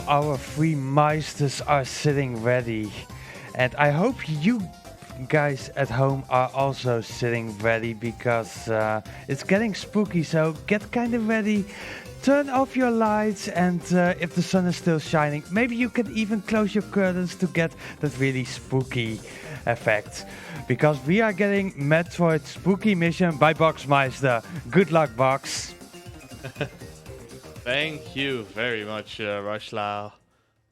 our three meisters are sitting ready. And I hope you guys at home are also sitting ready because it's getting spooky, so get kind of ready. Turn off your lights, and if the sun is still shining, maybe you can even close your curtains to get that really spooky effect. Because we are getting Metroid Spooky Mission by Boxmeister. Good luck, Box. Thank you very much, Rashlau.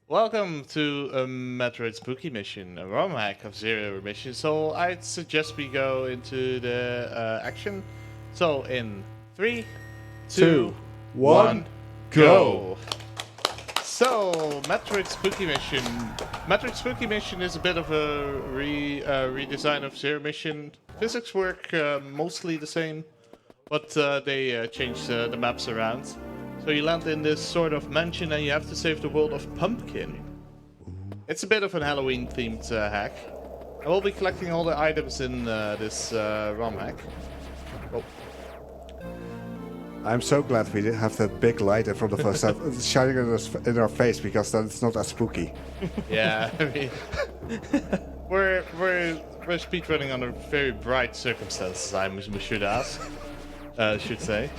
Welcome to a Metroid Spooky Mission, a ROM hack of Zero Mission. So I'd suggest we go into the action. So in 3, 2, 1, go! So, Metroid Spooky Mission. Metroid Spooky Mission is a bit of a redesign of Zero Mission. Physics work mostly the same, but they change the maps around. So you land in this sort of mansion and you have to save the world of Pumpkin. It's a bit of an Halloween themed hack. I will be collecting all the items in this ROM hack. Oh. I'm so glad we didn't have that big light in front of us that shining in our face, because then it's not as spooky. Yeah, I mean, we're speedrunning under very bright circumstances, I should say.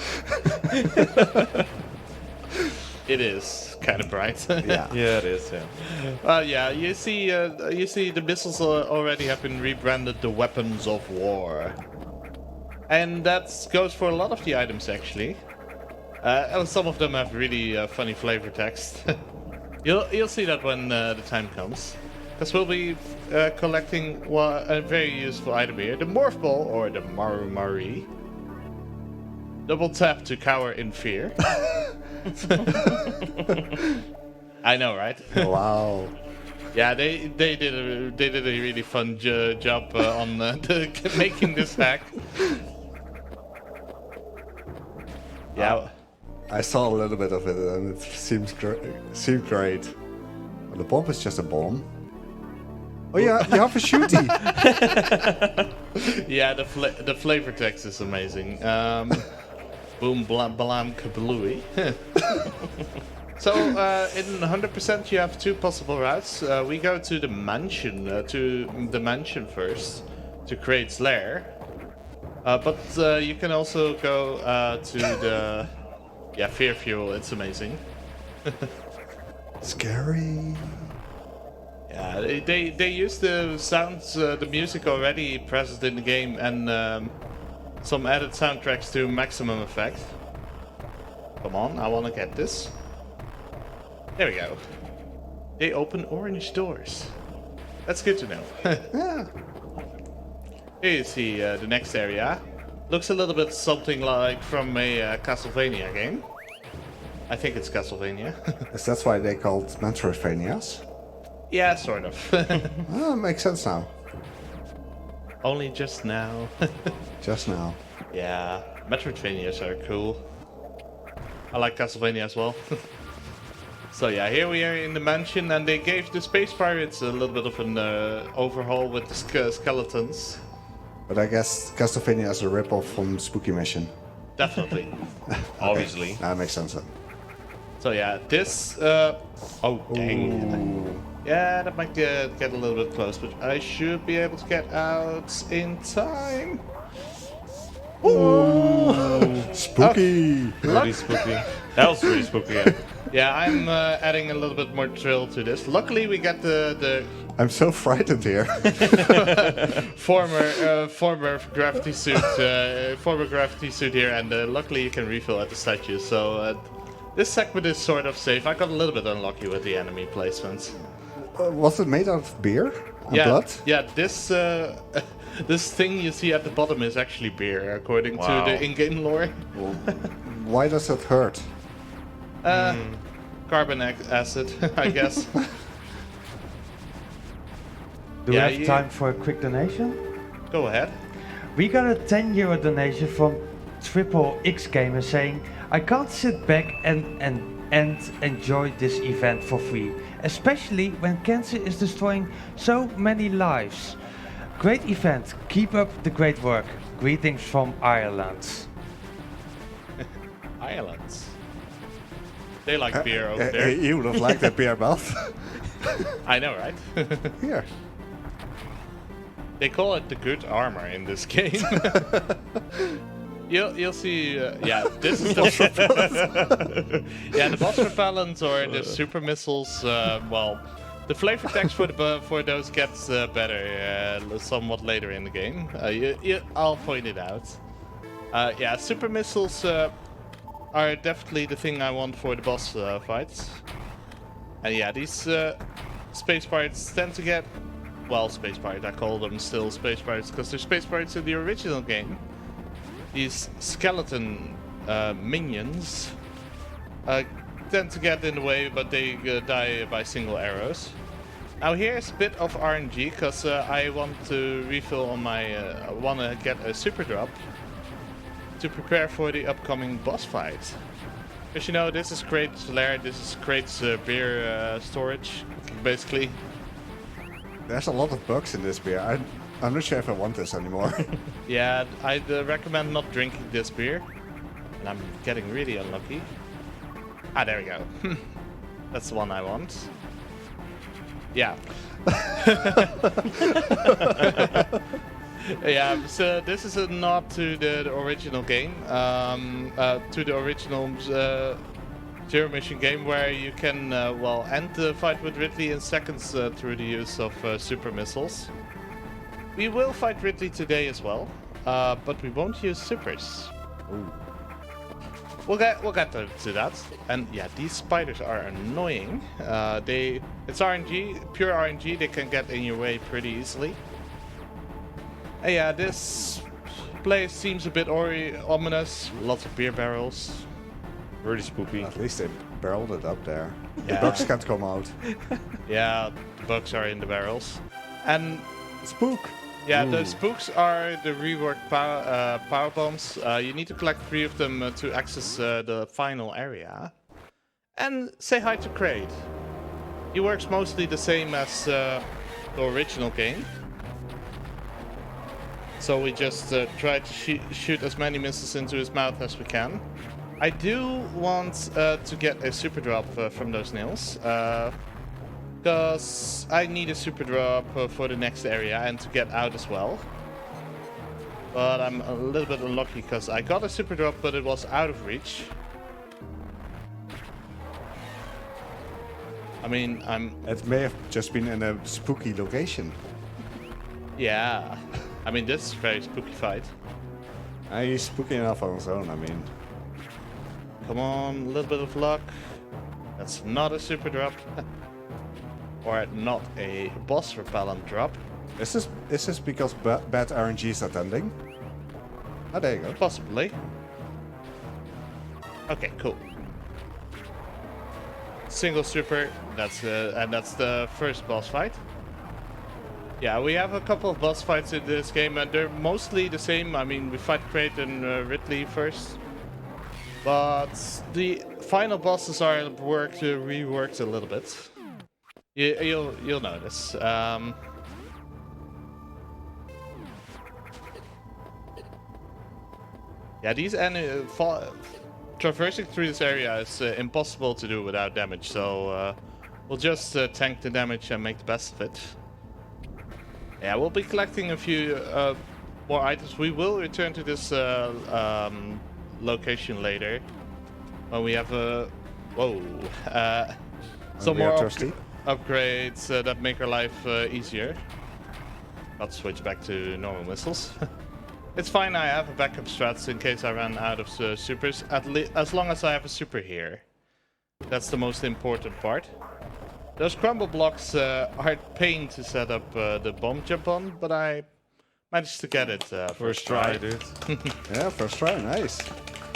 It is kind of bright. Yeah, it is. Yeah. Yeah, you see the missiles already have been rebranded the weapons of war. And that goes for a lot of the items, actually. And some of them have really funny flavor text. You'll see that when the time comes. Because we'll be collecting a very useful item here. The Morph Ball, or the Maru Mari. Double tap to cower in fear. I know, right? Wow. Yeah, they did a really fun job on making this hack. Yeah, I saw a little bit of it and it seemed great. Well, the bomb is just a bomb. Oh yeah, you have a shooty. yeah. The flavor text is amazing. Boom, blam, blam, kablooey. So in 100% you have two possible routes. We go to the mansion, first to Kraid's lair. But you can also go to the Fear Fuel. It's amazing. Scary. Yeah, they use the sounds, the music already present in the game, and some added soundtracks to maximum effect. Come on, I want to get this. There we go. They open orange doors. That's good to know. Yeah. Here you see the next area. Looks a little bit something like from a Castlevania game. I think it's Castlevania. Is that why they called Metroidvanias? Yeah, sort of. Oh, makes sense now. Only just now. Just now. Yeah, Metroidvanias are cool. I like Castlevania as well. So yeah, here we are in the mansion, and they gave the Space Pirates a little bit of an overhaul with the skeletons. But I guess Castlevania is a rip-off from Spooky Mission. Definitely. Obviously. That makes sense then. So yeah, this... oh, dang. Ooh. Yeah, that might get a little bit close, but I should be able to get out in time. Ooh. Spooky! Really spooky. That was pretty spooky. Yeah. Yeah, I'm adding a little bit more thrill to this. Luckily, we got the I'm so frightened here. former gravity suit here, and luckily you can refill at the statue. So this segment is sort of safe. I got a little bit unlucky with the enemy placements. Was it made out of beer? And Yeah, blood? yeah. This this thing you see at the bottom is actually beer, according to Wow. the in-game lore. Well, why does it hurt? Carbon acid, I guess. Do Yeah, we have time for a quick donation? Go ahead. We got a €10 donation from Triple X Gamer saying, I can't sit back and enjoy this event for free, especially when cancer is destroying so many lives. Great event, keep up the great work. Greetings from Ireland. Ireland. They like beer over there. You would have liked that beer mouth. I know, right? Here. They call it the good armor in this game. You'll see. Yeah, this is the yeah, the boss repellents or the super missiles. Well, the flavor text for those gets better somewhat later in the game. I'll point it out. Yeah, super missiles are definitely the thing I want for the boss fights. And yeah, these space pirates tend to get, well, space pirates, I call them still space pirates because they're space pirates in the original game. These skeleton minions tend to get in the way, but they die by single arrows. Now here's a bit of RNG because I want to refill on my, want to get a super drop to prepare for the upcoming boss fight. Because you know, this is Kratos' lair, this is Kratos' beer storage, basically. There's a lot of bugs in this beer. I'm not sure if I want this anymore. Yeah, I'd recommend not drinking this beer. And I'm getting really unlucky. Ah, there we go. That's the one I want. Yeah. Yeah, so this is a nod to the original game, to the original Zero Mission game, where you can, well, end the fight with Ridley in seconds through the use of super missiles. We will fight Ridley today as well, but we won't use supers. Ooh. We'll get to that. And yeah, these spiders are annoying. It's RNG, pure RNG. They can get in your way pretty easily. Yeah, this place seems a bit ominous. Lots of beer barrels. Really spooky. At least they barreled it up there. Yeah. The bugs can't come out. Yeah, the bugs are in the barrels. And Spook! yeah, Ooh. the spooks are the reworked power bombs. You need to collect 3 of them to access the final area. And say hi to Kraid. He works mostly the same as the original game. So we just try to shoot as many missiles into his mouth as we can. I do want to get a super drop from those nails. Because I need a super drop for the next area and to get out as well. But I'm a little bit unlucky because I got a super drop, but it was out of reach. I mean, It may have just been in a spooky location. yeah. I mean, this is a very spooky fight. He's spooky enough on his own, I mean. Come on, a little bit of luck. That's not a super drop. Or not a boss repellent drop. Is this because bad RNG is attending? Oh, there you go. Possibly. Okay, cool. Single super. And that's the first boss fight. Yeah, we have a couple of boss fights in this game, and they're mostly the same. I mean, we fight Kraid and Ridley first, but the final bosses are reworked a little bit. You'll notice. Yeah, these traversing through this area is impossible to do without damage, so we'll just tank the damage and make the best of it. Yeah, we'll be collecting a few more items. We will return to this location later when we have some more upgrades that make our life easier. I'll switch back to normal missiles. It's fine, I have a backup strats in case I run out of supers, as long as I have a super here. That's the most important part. Those crumble blocks are a pain to set up the bomb jump on, but I managed to get it first try. Dude. Yeah, first try, nice.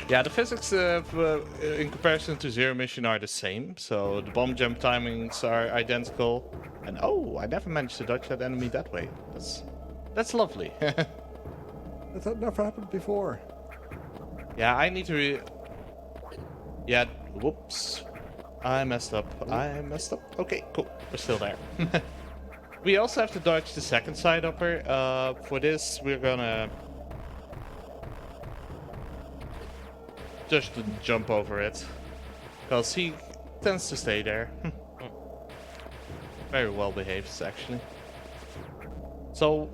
Yeah, the physics in comparison to Zero Mission are the same, so the bomb jump timings are identical. And oh, I never managed to dodge that enemy that way. That's lovely. That never happened before. Yeah, I need to yeah, whoops. I messed up. Okay, cool. We're still there. We also have to dodge the second side upper. For this, we're gonna just jump over it. because he tends to stay there. Very well behaved, actually. So,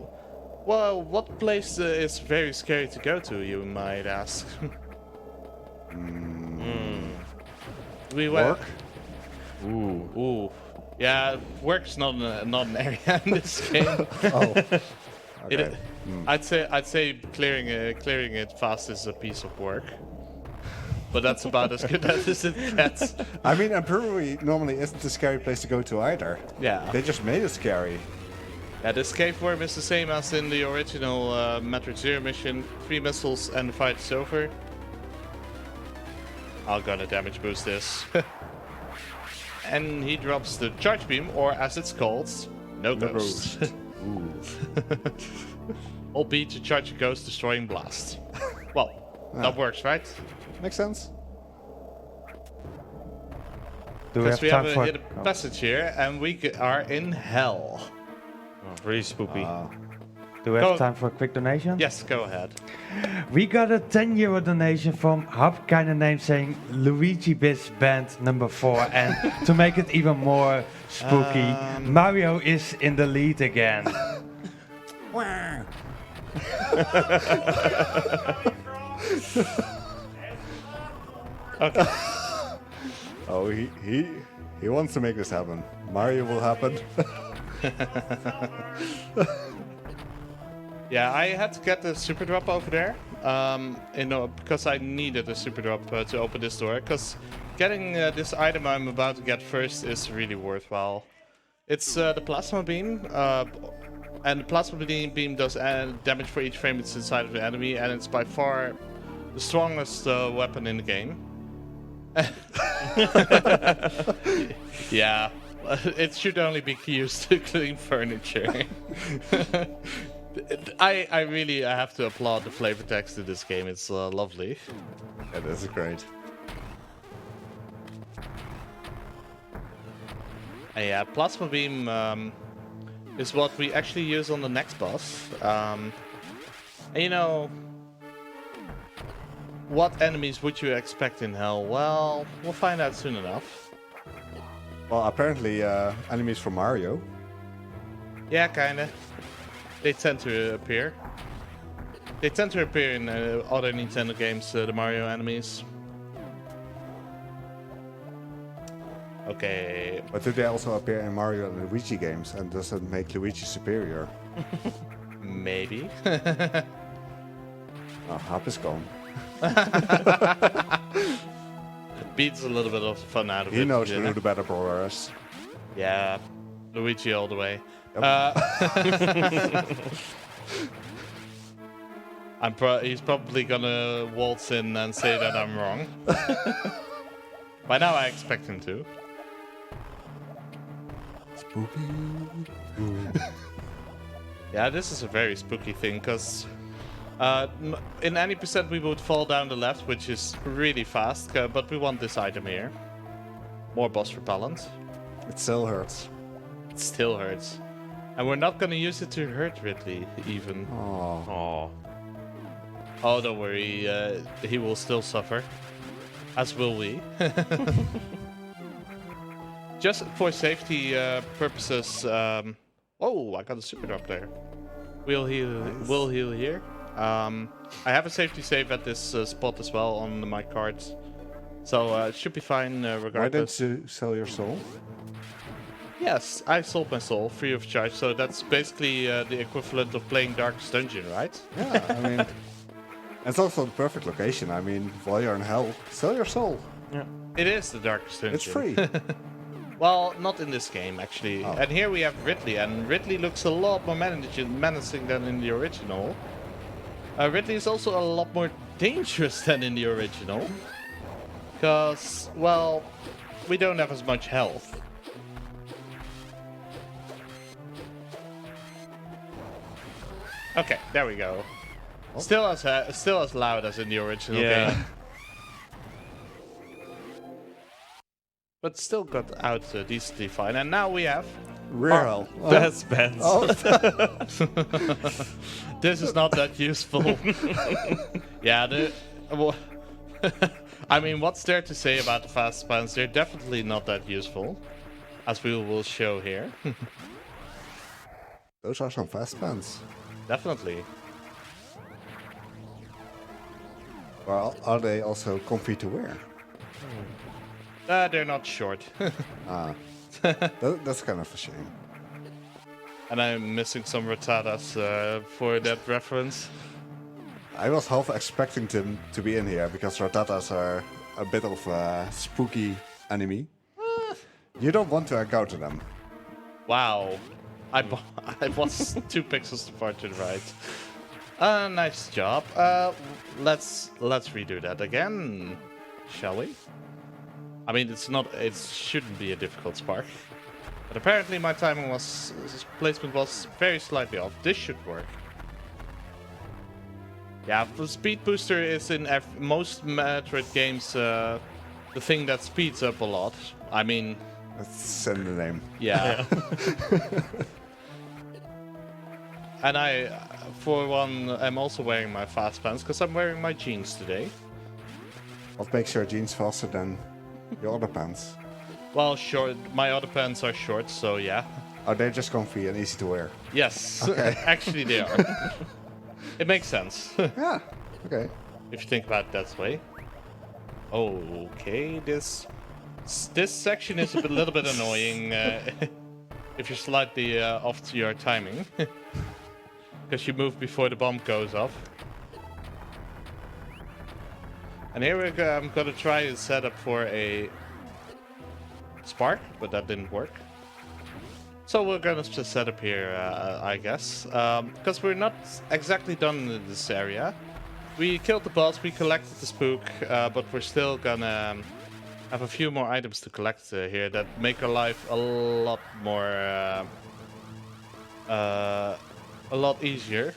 well, what place is very scary to go to, you might ask? We went. Work? Ooh. Yeah, work's not an area in this game. Oh. Okay. I'd say clearing it fast is a piece of work. But that's about as good as it gets. I mean, and brewery normally isn't a scary place to go to either. Yeah. They just made it scary. Yeah, this cave worm is the same as in the original Metroid Zero mission. 3 missiles and the fight is over. I'm gonna damage boost this. And he drops the charge beam, or as it's called, no ghost. Hold B to charge a ghost destroying blast. Well, that works, right? Makes sense. Do we Because we have have time a for? hidden passage here, and we are in hell. Oh, really spooky. Do we Go- have time for a quick donation? Yes, go ahead. We got a 10 euro donation from Hub kind of name saying Luigi Biz Band number 4, and to make it even more spooky, Mario is in the lead again. Okay. Oh, he wants to make this happen. Mario will happen. Yeah, I had to get the super drop over there, because I needed a super drop to open this door. Because getting this item I'm about to get first is really worthwhile. It's the plasma beam, and the plasma beam does damage for each frame it's inside of the enemy, and it's by far the strongest weapon in the game. Yeah, it should only be used to clean furniture. I really have to applaud the flavor text in this game. It's lovely. Yeah, this is great. Yeah, plasma beam is what we actually use on the next boss. And you know, what enemies would you expect in hell? Well, we'll find out soon enough. Well, apparently enemies from Mario. Yeah, kinda. They tend to appear. They tend to appear in other Nintendo games, the Mario enemies. Okay. But do they also appear in Mario and Luigi games? And does it make Luigi superior? Maybe. Oh, Hop is gone. Beats a little bit of the fun out of it. He knows you who know? the better brawler is. Yeah, Luigi all the way. Yep. He's probably gonna waltz in and say that I'm wrong. By now I expect him to. Spooky. Yeah, this is a very spooky thing, because in any percent we would fall down the left, which is really fast, but we want this item here. More boss repellent. It still hurts. It still hurts. And we're not gonna use it to hurt Ridley, even. Oh. Oh, Oh, don't worry, he will still suffer. As will we. Just for safety purposes, oh, I got a super drop there. We'll heal, Nice. we'll heal here. I have a safety save at this spot as well on my cards. So it should be fine Why regardless. didn't you sell your soul? Yes, I sold my soul free of charge, so that's basically the equivalent of playing Darkest Dungeon, right? Yeah, I mean, it's also the perfect location. I mean, while you're in hell, sell your soul. It is the Darkest Dungeon. It's free. Well, not in this game, actually. Oh. And here we have Ridley, and Ridley looks a lot more menacing than in the original. Ridley is also a lot more dangerous than in the original. Because, well, we don't have as much health. Okay, there we go. Still as loud as in the original game. But still got out decently fine. And now we have... Rear hell. That's bad. Oh, This is not that useful. Yeah, I mean, what's there to say about the fast spans? They're definitely not that useful, as we will show here. Those are some fast pants. Definitely. Well, are they also comfy to wear? They're not short. That's kind of a shame. And I'm missing some rotatas for that reference. I was half expecting them to be in here because Ratatas are a bit of a spooky enemy. You don't want to encounter them. Wow. I was 2 pixels too far to the right. Nice job. Let's redo that again, shall we? I mean, it shouldn't be a difficult spark. But apparently my placement was very slightly off. This should work. Yeah, the speed booster is in most Metroid games the thing that speeds up a lot. I mean... That's in the name. Yeah. And I, for one, am also wearing my fast pants because I'm wearing my jeans today. What makes your jeans faster than your other pants? Well, short. My other pants are short, so yeah. Are they just comfy and easy to wear? Yes, Okay. actually they are. It makes sense. Yeah, okay. If you think about it that way. Okay, this section is a little bit annoying if you're slightly off to your timing. Because you move before the bomb goes off. And here I'm gonna try a setup for a spark, but that didn't work. So we're gonna just set up here, I guess, because we're not exactly done in this area. We killed the boss, we collected the spook, but we're still gonna have a few more items to collect here that make our life a lot more, a lot easier.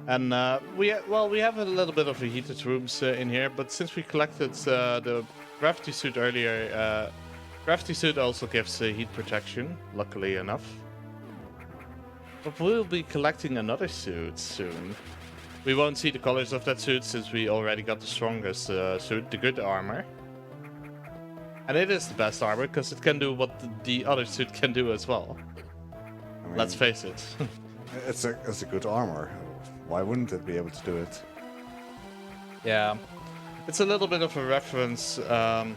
And we have a little bit of a heated rooms in here, but since we collected the gravity suit earlier, gravity suit also gives heat protection, luckily enough. But we'll be collecting another suit soon. We won't see the colors of that suit since we already got the strongest suit, the good armor. And it is the best armor because it can do what the other suit can do as well. I mean, Let's face it. it's a good armor. Why wouldn't it be able to do it? Yeah, it's a little bit of a reference. The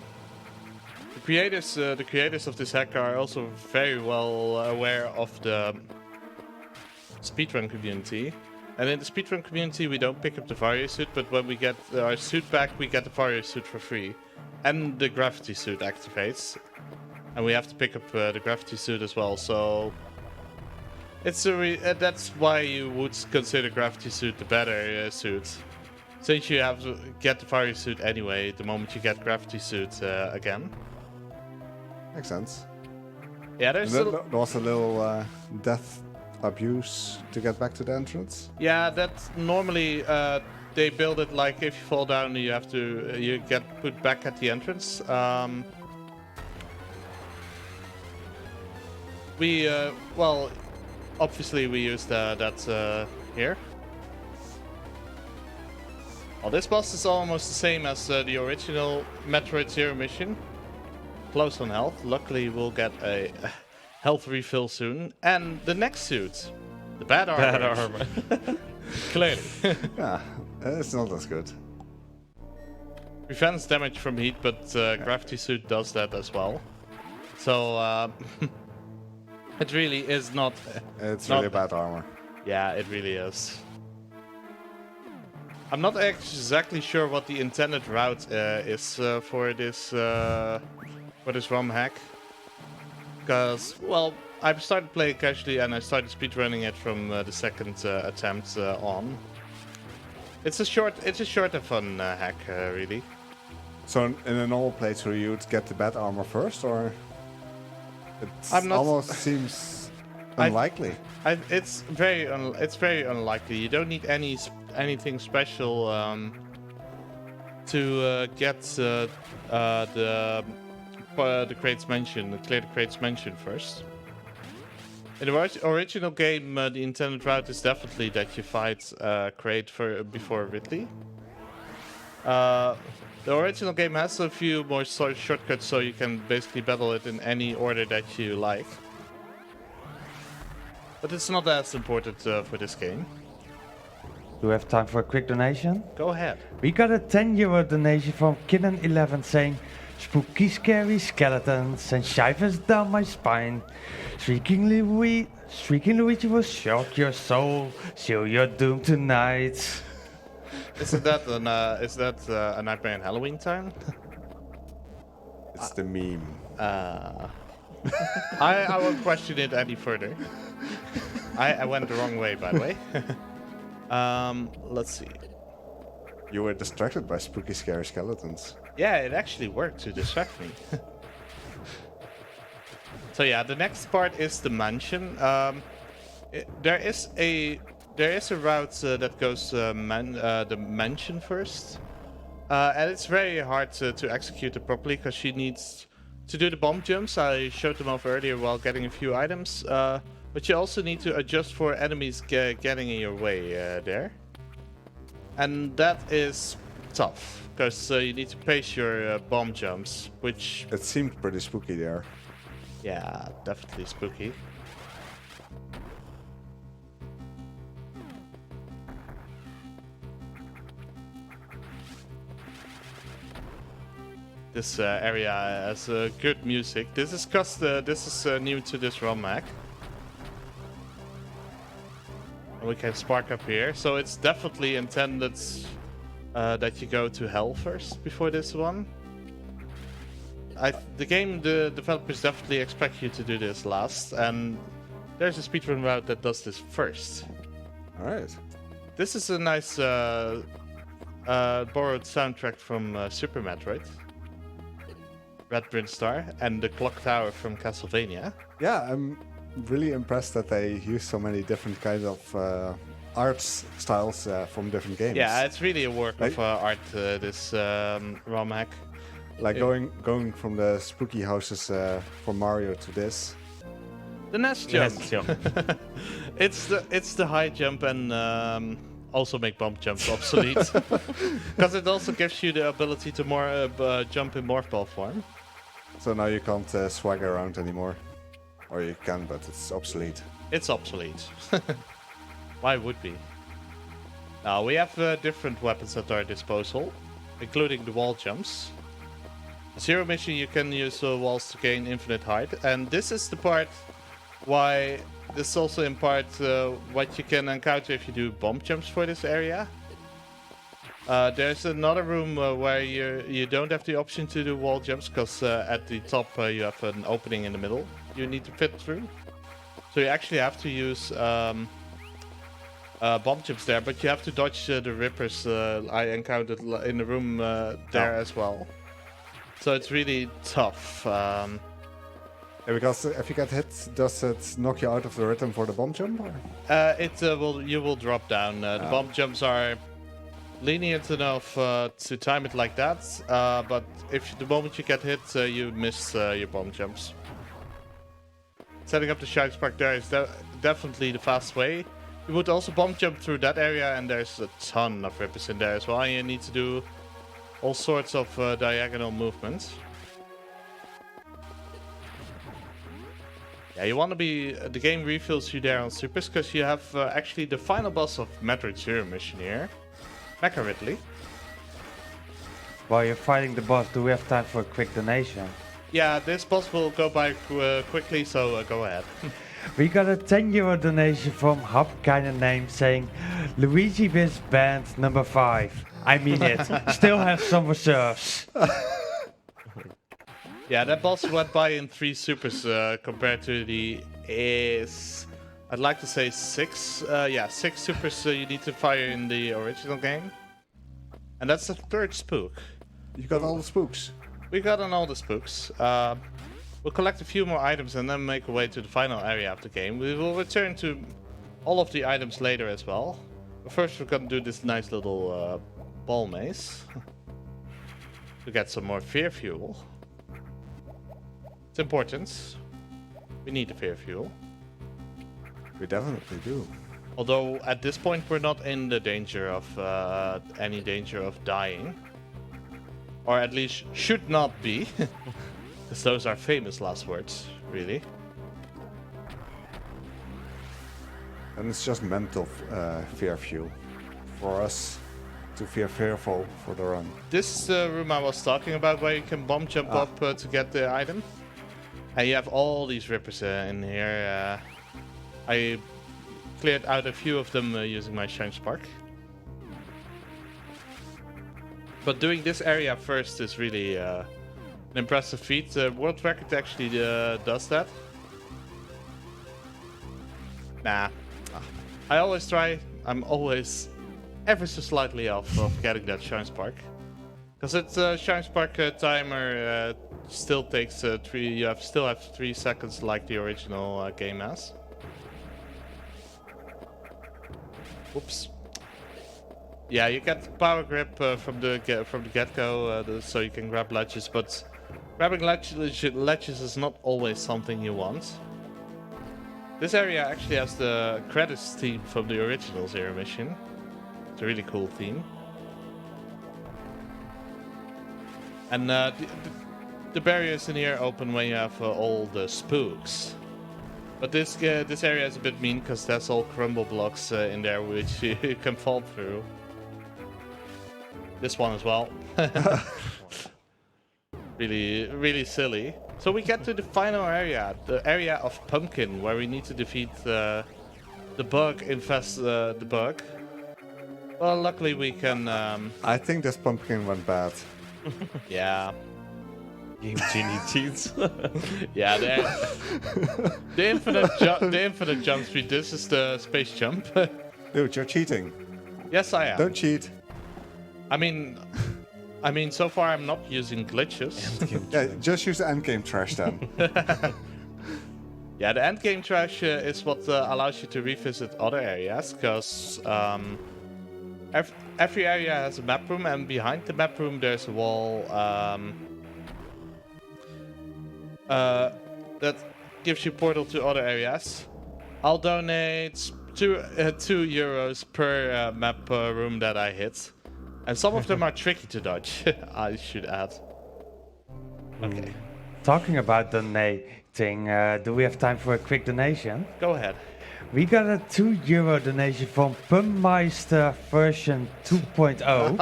creators of this hack are also very well aware of the speedrun community. And in the speedrun community, we don't pick up the Vario suit, but when we get our suit back, we get the Vario suit for free. And the gravity suit activates. And we have to pick up the gravity suit as well, so... It's that's why you would consider gravity suit the better suit. Since you have to get the Vario suit anyway, the moment you get gravity suit again. Makes sense. Yeah, there was a little death abuse to get back to the entrance. Yeah, that normally they build it like if you fall down, you get put back at the entrance. Well, obviously we used that here. Well, this boss is almost the same as the original Metroid Zero mission. Close on health. Luckily, we'll get a health refill soon. And the next suit, the bad armor. Bad armor. Clearly. Yeah, it's not as good. Prevents damage from heat, but gravity suit does that as well. So it really is not. It's not really bad armor. Yeah, it really is. I'm not exactly sure what the intended route is for this ROM hack. Because, well, I started playing casually and I started speedrunning it from the second attempt on. It's a short and fun hack, really. So in a normal playthrough, you'd get the bad armor first, or it almost seems unlikely. It's very unlikely. You don't need anything special to get the crates mentioned, clear the crates mentioned first. In the original game, the intended route is definitely that you fight Kraid before Ridley. The original game has a few more shortcuts, so you can basically battle it in any order that you like. But it's not as important for this game. Do we have time for a quick donation? Go ahead. We got a €10 donation from Kidden11 saying, spooky scary skeletons and shivers down my spine. Shrieking Luigi will shock your soul, seal your doom tonight. Isn't that a Nightmare on Halloween time? It's the meme. I won't question it any further. I went the wrong way, by the way. Let's see. You were distracted by spooky, scary skeletons. Yeah, it actually worked to distract me. So yeah, the next part is the mansion. There is a route that goes the mansion first, and it's very hard to execute it properly because she needs to do the bomb jumps. I showed them off earlier while getting a few items, but you also need to adjust for enemies getting in your way there, and that is tough because you need to pace your bomb jumps, which It seemed pretty spooky there. yeah, definitely spooky. This area has good music. This is because this is new to this ROM hack. And we can spark up here, so it's definitely intended that you go to hell first before this one. The developers definitely expect you to do this last, and there's a speedrun route that does this first. Alright. This is a nice borrowed soundtrack from Super Metroid, Red Bryn Star, and the Clock Tower from Castlevania. Yeah, I'm really impressed that they use so many different kinds of art styles from different games. Yeah, it's really a work of art, this ROM hack. Like going from the spooky houses from Mario to this. The nest jump. Yes, yeah. It's the high jump and also make bump jumps obsolete. Because it also gives you the ability to jump in morph ball form. So now you can't swagger around anymore. Or you can, but it's obsolete. It's obsolete. Why would we? Now we have different weapons at our disposal, including the wall jumps. Zero mission, you can use walls to gain infinite height, and this is the part why this is also in part what you can encounter if you do bomb jumps for this area. There's another room where you don't have the option to do wall jumps because at the top you have an opening in the middle you need to fit through. So you actually have to use bomb jumps there, but you have to dodge the rippers I encountered in the room there as well. So it's really tough. Yeah, because if you get hit, does it knock you out of the rhythm for the bomb jump? Or? You will drop down. The bomb jumps are lenient enough to time it like that, but if the moment you get hit, you miss your bomb jumps. Setting up the Shine Spark there is definitely the fast way. You would also bomb jump through that area, and there's a ton of rippers in there as well. You need to do all sorts of diagonal movements. Yeah, you want to be... the game refills you there on supers, because you have actually the final boss of Metroid Zero mission here. Mecha Ridley. While you're fighting the boss, do we have time for a quick donation? Yeah, this boss will go by quickly, so go ahead. We got a €10 donation from Hub Kinda Name saying, Luigi Biz Band number 5. I mean it. Still have some reserves. Yeah, that boss went by in 3 supers compared to the I'd like to say 6. 6 supers you need to fire in the original game. And that's the 3rd spook. You got all the spooks. We got on all the spooks. We'll collect a few more items and then make our way to the final area of the game. We will return to all of the items later as well. But first we're gonna do this nice little ball maze. To get some more fear fuel. It's important. We need the fear fuel. We definitely do. Although at this point we're not in the danger of any danger of dying, or at least should not be, because those are famous last words, really. And it's just mental fear fuel for us to feel fearful for the run. This room I was talking about, where you can bomb jump up to get the item, and you have all these rippers in here. I cleared out a few of them using my Shine Spark. But doing this area first is really an impressive feat. The world record actually does that. Nah. I always try. I'm always ever so slightly off of getting that Shine Spark. Because it's Shine Spark timer still takes 3. You still have 3 seconds like the original game has. Whoops. Yeah, you get power grip from the get-go, so you can grab ledges, but grabbing ledges is not always something you want. This area actually has the credits theme from the original Zero mission. It's a really cool theme. And the barriers in here open when you have all the spooks. But this area is a bit mean because there's all crumble blocks in there which you can fall through. This one as well. Really silly. So we get to the final area, the area of Pumpkin, where we need to defeat the bug, infest the bug. Well, luckily we can... I think this pumpkin went bad. Yeah. Game Genie cheats. Yeah, the infinite jump speed. This is the space jump. Dude, you're cheating. Yes, I am. Don't cheat. I mean, so far I'm not using glitches. Yeah, just use the endgame trash then. Yeah, the endgame trash is what allows you to revisit other areas, because every area has a map room, and behind the map room there's a wall that gives you portal to other areas. I'll donate €2 per map room that I hit. And some of them are tricky to dodge, I should add. Okay. Talking about donating, do we have time for a quick donation? Go ahead. We got a €2 donation from Boxmeister version 2.0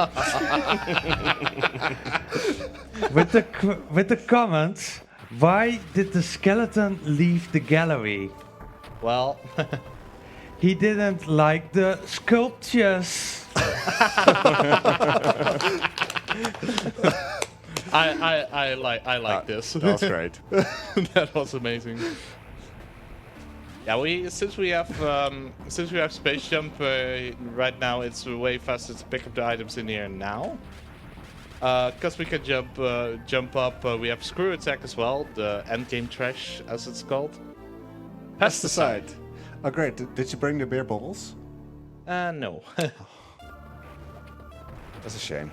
with the comment, why did the skeleton leave the gallery? Well, he didn't like the sculptures. I like this. That's great. That was amazing. Yeah, since we have space jump right now, it's way faster to pick up the items in here now. Because we can jump up. We have screw attack as well, the endgame trash as it's called. Pesticide. Oh great, did you bring the beer bottles? No. That's a shame.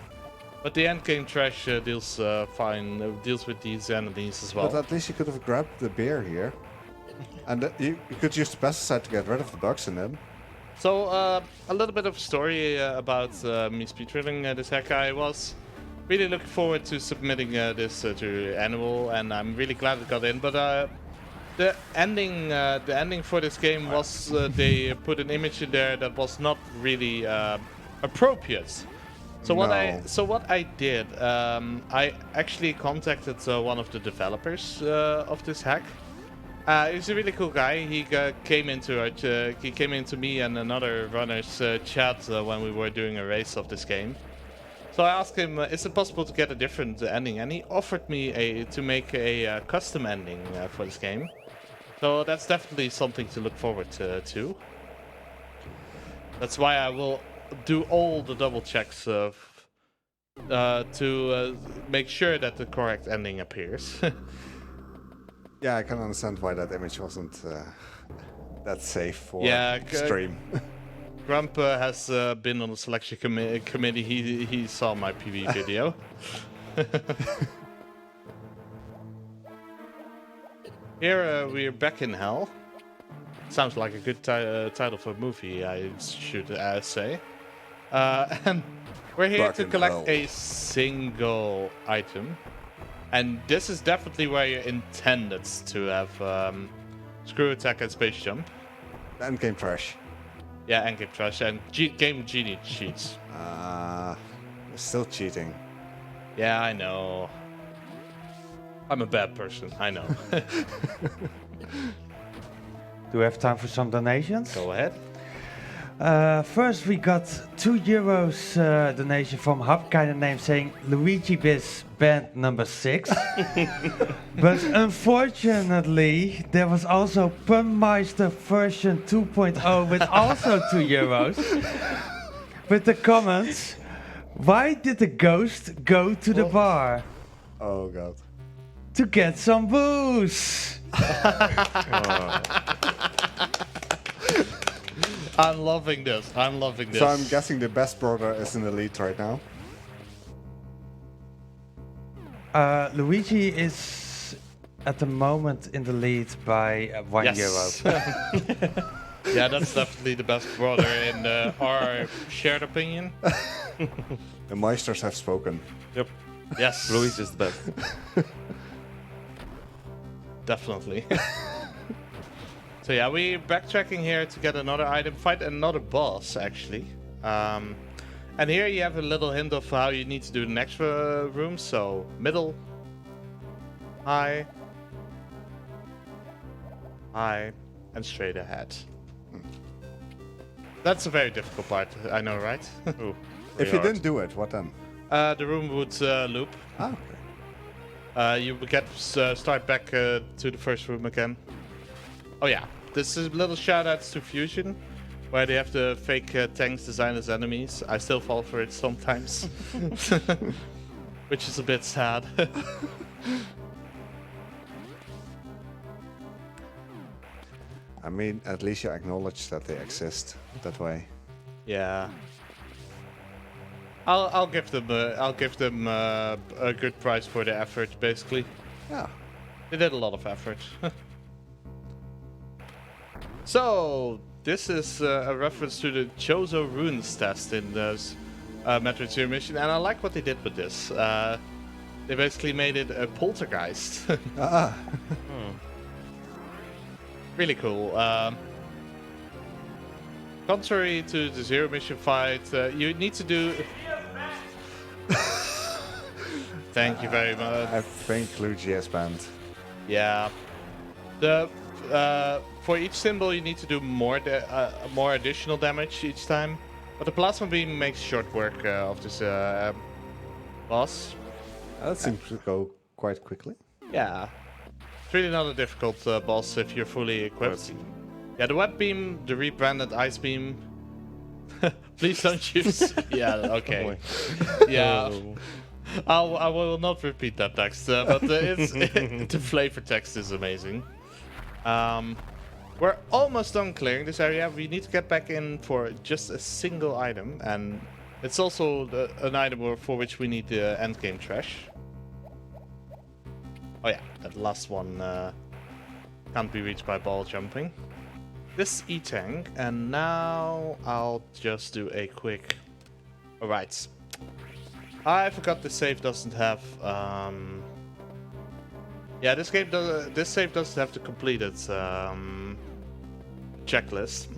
But the endgame trash deals with these enemies as well. But at least you could have grabbed the beer here. And you could use the pesticide to get rid of the bugs in them. So, a little bit of story about me speedrunning this hack. I was really looking forward to submitting this to Animal, and I'm really glad it got in. But the ending for this game was they put an image in there that was not really appropriate. So what I did, I actually contacted one of the developers of this hack. He's a really cool guy. He came into me and another runner's chat when we were doing a race of this game. So I asked him, is it possible to get a different ending? And he offered me to make a custom ending for this game. So that's definitely something to look forward to. That's why I will do all the double checks to make sure that the correct ending appears. Yeah, I can understand why that image wasn't that safe for stream. Grump has been on the selection committee. He saw my PV video. Here we're back in hell. Sounds like a good title for a movie, I should say. And we're here Rock to and collect roll. a single item. And this is definitely where you're intended to have screw attack and space jump. And game trash. Yeah, and game trash and game genie cheats. Still cheating. Yeah, I know. I'm a bad person, I know. Do we have time for some donations? Go ahead. First, we got €2 donation from Hub kind of name saying Luigi Biz band number 6. But unfortunately, there was also Boxmeister version 2.0 with also €2. With the comments, why did the ghost go to the bar? Oh god. To get some booze. I'm loving this. I'm loving this. So I'm guessing the best brother is in the lead right now. Luigi is at the moment in the lead by €1. Yes. Yeah, that's definitely the best brother in our shared opinion. The Meisters have spoken. Yep. Yes. Luis is the best. Definitely. So yeah, we're backtracking here to get another item, fight another boss actually. And here you have a little hint of how you need to do the next room. So middle, high, high, and straight ahead. That's a very difficult part, I know, right? Ooh, If you didn't do it, what then? The room would loop. Ah, okay. You would get start back to the first room again. Oh yeah, this is little shoutouts to Fusion, where they have the fake tanks designed as enemies. I still fall for it sometimes, which is a bit sad. I mean, at least you acknowledge that they exist that way. Yeah. I'll give them a good price for the effort, basically. Yeah. They did a lot of effort. So, this is a reference to the Chozo Runes test in this Metroid Zero mission, and I like what they did with this. They basically made it a poltergeist. Ah. Really cool. Contrary to the Zero mission fight, you need to do... Thank you very much. I think Luigi has banned. Yeah. The for each symbol you need to do more additional damage each time, but the plasma beam makes short work of this boss. That seems to go quite quickly. Yeah. It's really not a difficult boss if you're fully equipped. Yeah, the web beam, the rebranded ice beam. Please don't use. Yeah, okay. Yeah. I will not repeat that text, but the flavor text is amazing. We're almost done clearing this area. We need to get back in for just a single item, and it's also an item for which we need the endgame trash. Oh yeah, that last one can't be reached by ball jumping. This E-Tank, and now I'll just do a quick... Alright. I forgot the save doesn't have... Yeah, this save doesn't have the completed checklist.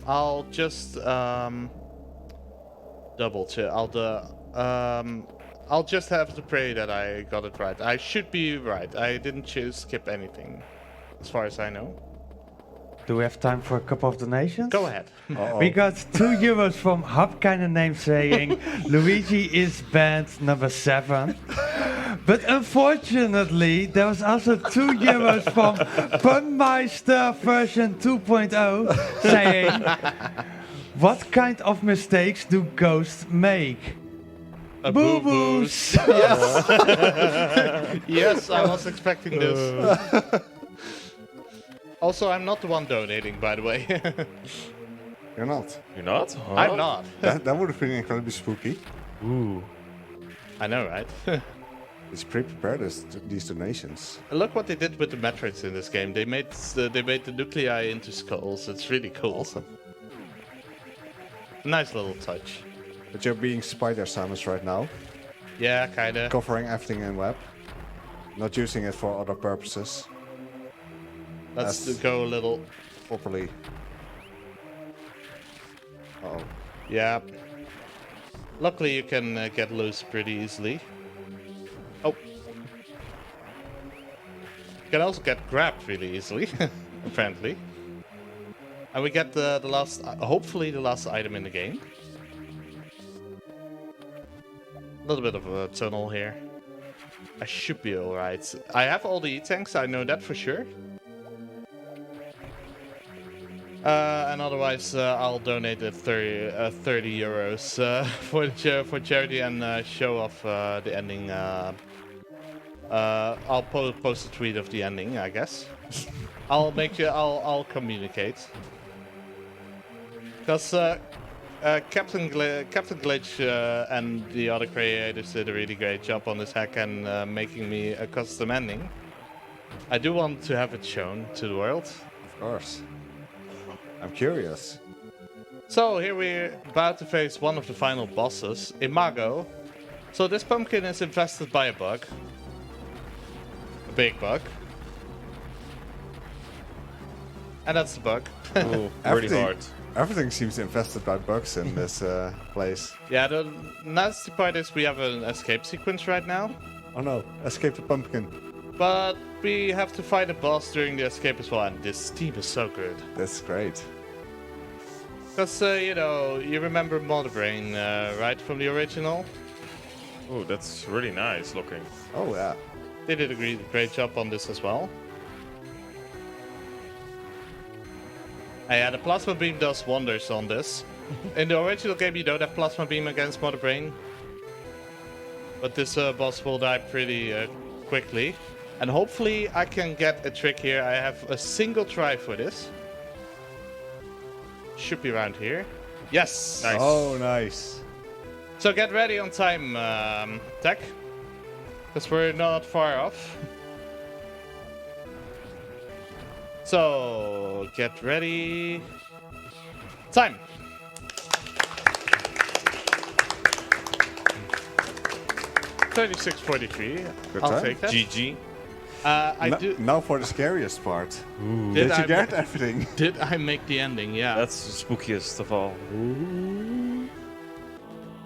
I'll just double check. I'll just have to pray that I got it right. I should be right. I didn't skip anything, as far as I know. Do we have time for a couple of donations? Go ahead. We got €2 from Hub kind of name saying Luigi is band number 7. But unfortunately, there was also €2 from Boxmeister version 2.0 saying, what kind of mistakes do ghosts make? Boo-boos! Yes. Yes, I was expecting this. Also, I'm not the one donating, by the way. You're not. You're not? Huh? I'm not. That would have been incredibly spooky. Ooh. I know, right? It's pre-prepared these donations. Look what they did with the Metroids in this game. They made the nuclei into skulls. It's really cool. Awesome. Nice little touch. But you're being Spider Samus right now, Yeah, kinda. covering everything in web, not using it for other purposes. Let's That's- go a little. Properly. Uh-oh. Yeah. Luckily, you can get loose pretty easily. Oh. You can also get grabbed really easily, apparently. And we get the last, hopefully the last item in the game. A little bit of a tunnel here. I should be alright. I have all the E-tanks, I know that for sure. And otherwise, I'll donate the 30 euros for charity and show off the ending. I'll post a tweet of the ending, I guess. I'll communicate. Because Captain Glitch and the other creators did a really great job on this hack and making me a custom ending. I do want to have it shown to the world. Of course. I'm curious. So here we're about to face one of the final bosses, Imago. So this pumpkin is infested by a bug. A big bug. And that's the bug. Ooh, really Everything- hard. Everything seems infested by bugs in this place. Yeah, the nasty part is we have an escape sequence right now. Oh no, escape the pumpkin. But we have to fight a boss during the escape as well, and this team is so good. That's great. Because, you know, you remember Mother Brain, right, from the original? Ooh, that's really nice looking. Oh yeah. They did a great job on this as well. Yeah, the Plasma Beam does wonders on this. In the original game, you don't have Plasma Beam against Mother Brain. But this boss will die pretty quickly. And hopefully I can get a trick here. I have a single try for this. Should be around here. Yes! Nice. Oh nice. So get ready on time, Tech. Because we're not far off. So, get ready. Time! $36.43. Good I'll time. take that. GG. Now for the scariest part. Did Did I you get everything? Did I make the ending? Yeah. That's the spookiest of all.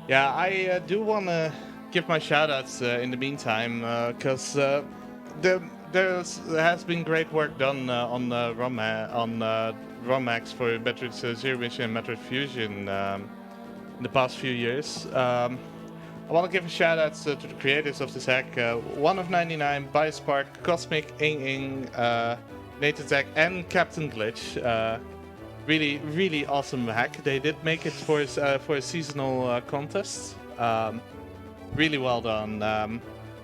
Yeah, I do want to give my shoutouts in the meantime, because there has been great work done on ROM hacks for Metroid Zero Mission and Metroid Fusion in the past few years. I want to give a shout out to the creators of this hack, One of 99, Biospark, Cosmic, Ing, Nathan Tech, and Captain Glitch. Really, really awesome hack. They did make it for a seasonal contest. Really well done.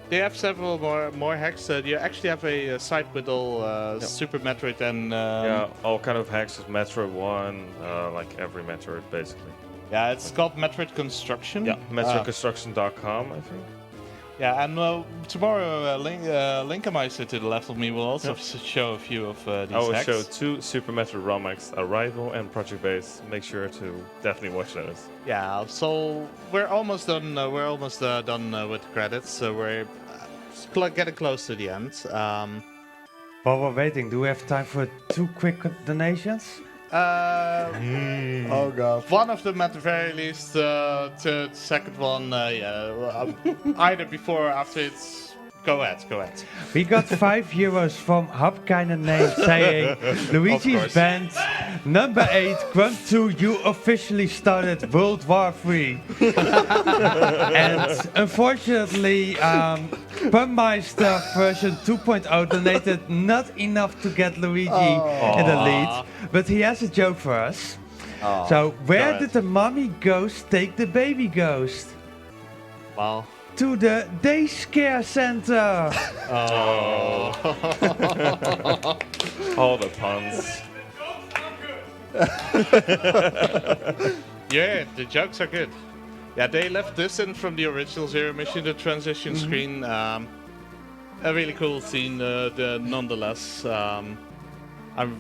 They have several more hacks. You actually have a site with all Super Metroid and Yeah, all kind of hacks of Metroid 1, like every Metroid basically. yeah, it's called Metroid Construction. Yeah, MetroidConstruction.com, I think. Yeah, and tomorrow Linkameister to the left of me will also show a few of these I will hacks. show 2 Super Metroid ROM hacks, Arrival and Project Base. Make sure to definitely watch those. Yeah, so we're almost done. We're almost done with the credits. So we're getting close to the end. While we're waiting, do we have time for 2 quick donations? Oh god. One of them at the very least. The second one, either before or after. It's go ahead. We got 5 euros from Hub Kinda Name saying Luigi's Band number 8 Grunt 2, you officially started World War 3. And unfortunately, Boxmeister version 2.0 donated not enough to get Luigi in the lead, but he has a joke for us. So, where did the mommy ghost take the baby ghost? Well. To the day scare center. Oh. All the puns. Yeah, the jokes are good. Yeah, they left this in from the original Zero mission, the transition screen. A really cool scene, nonetheless. I'm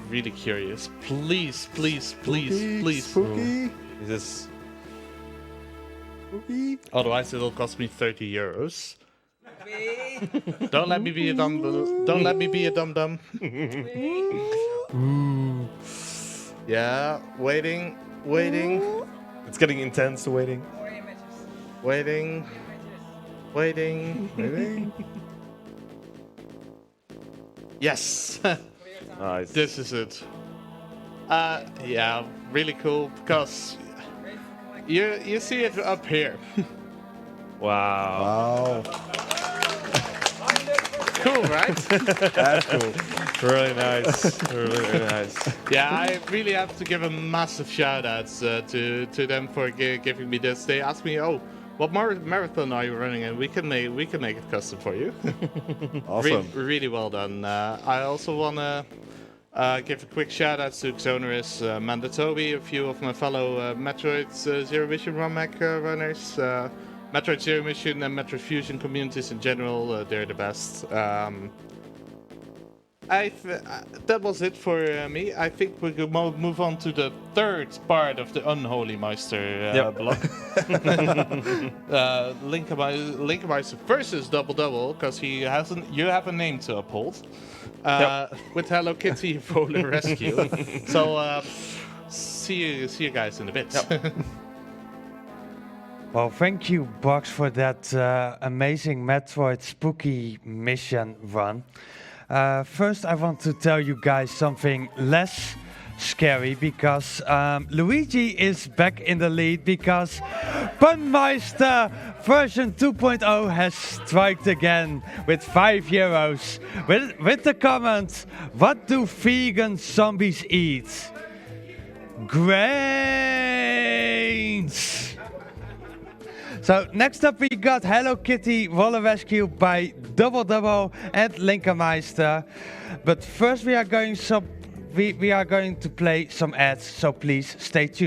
really curious. Please, please, please, please. Spooky. This Spooky. Otherwise, it'll cost me 30 euros. Don't let me be a dumb. Don't let me be a dum dum. Yeah, waiting. it's getting intense waiting. Waiting. Maybe. Yes, Nice. this is it. Yeah, really cool because you see it up here. Wow. Wow. Cool, right? That's cool. Really nice. Really nice. Yeah, I really have to give a massive shout outs to them for giving me this. They asked me, "Oh, what marathon are you running?" And we can make it custom for you. Awesome. Really well done. I also wanna give a quick shout out to Xonerus, Mandatobi, a few of my fellow Metroid Zero Mission ROM-hack runners. Metroid Zero Mission and Metroid Fusion communities in general, they're the best. That was it for me. I think we could move on to the third part of the Unholy Meister block. Linkermeister versus Double Double, because you have a name to uphold. With Hello Kitty Roller Rescue. So see you guys in a bit. Yep. Well, thank you, Box, for that amazing Metroid spooky mission run. First, I want to tell you guys something less scary because Luigi is back in the lead because Boxmeister version 2.0 has striked again with 5 euros. With the comment, what do vegan zombies eat? Grains! So next up we got Hello Kitty Roller Rescue by Double Double and Linkermeister. But first we are going to play some ads, so please stay tuned.